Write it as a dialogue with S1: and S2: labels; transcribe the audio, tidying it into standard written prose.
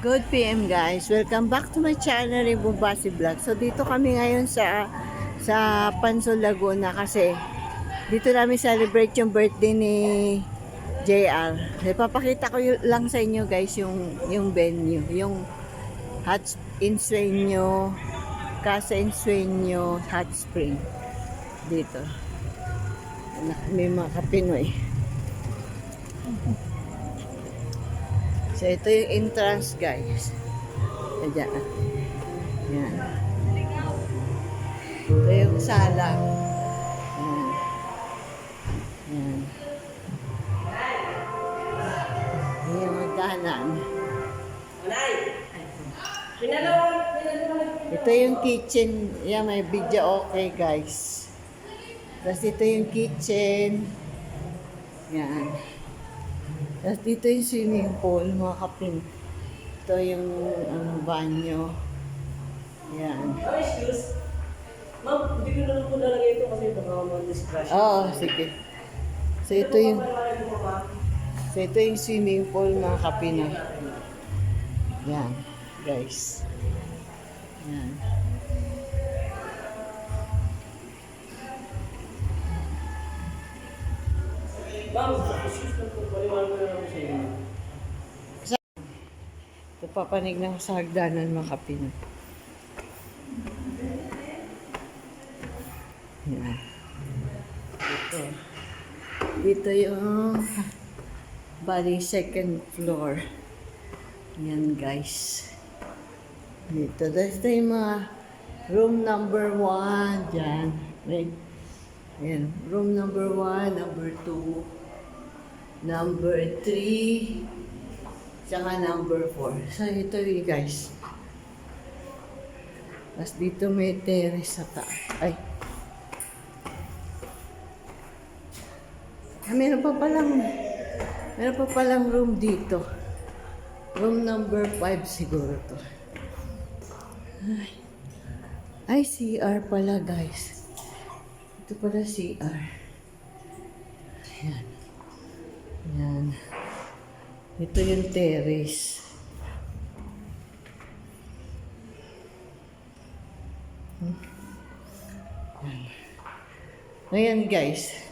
S1: Good PM guys. Welcome back to my channel, Bombasi Vlog. So dito kami ngayon sa Pansol, Laguna kasi dito namin celebrate yung birthday ni JR. Ipapakita ko lang sa inyo guys yung venue, yung Ensueño, Casa Ensueño Hot Spring dito. May mga Kapinoy. So, ito yung entrance, guys. Ayan. Ayan. Ito yung sala. Ayan. Ayan. Ayan yung magdahanan. Ito yung kitchen. Ayan, may video okay, guys. Tapos ito yung kitchen. Ayan. Tapos dito yung swimming pool, mga kapin. Ito yung banyo. Yan.
S2: Excuse. Ma'am, hindi ko na lang po nalagay ito kasi baka ma-discrash.
S1: Oo, sige. So ito yung swimming pool, mga kapin. Yan, guys. Yan.
S2: Ma'am, excuse na po, paliwanag ko na lang sa inyo.
S1: Ito papanig na sa hagdanan, mga kapin. Yan. Dito yung bali second floor. Yan guys. Dito yung mga room number 1 dyan. Right? Yan. Room number 1, number 2, number 3, tsaka number 4. So ito yung guys. Tapos dito may terrace sa taas. Ay. Meron pa palang room dito. Room number 5 siguro to. Ay, CR pala guys. Ito pala CR. Ayan. Ayan. Ito yung terrace. Ayan. Ayan guys.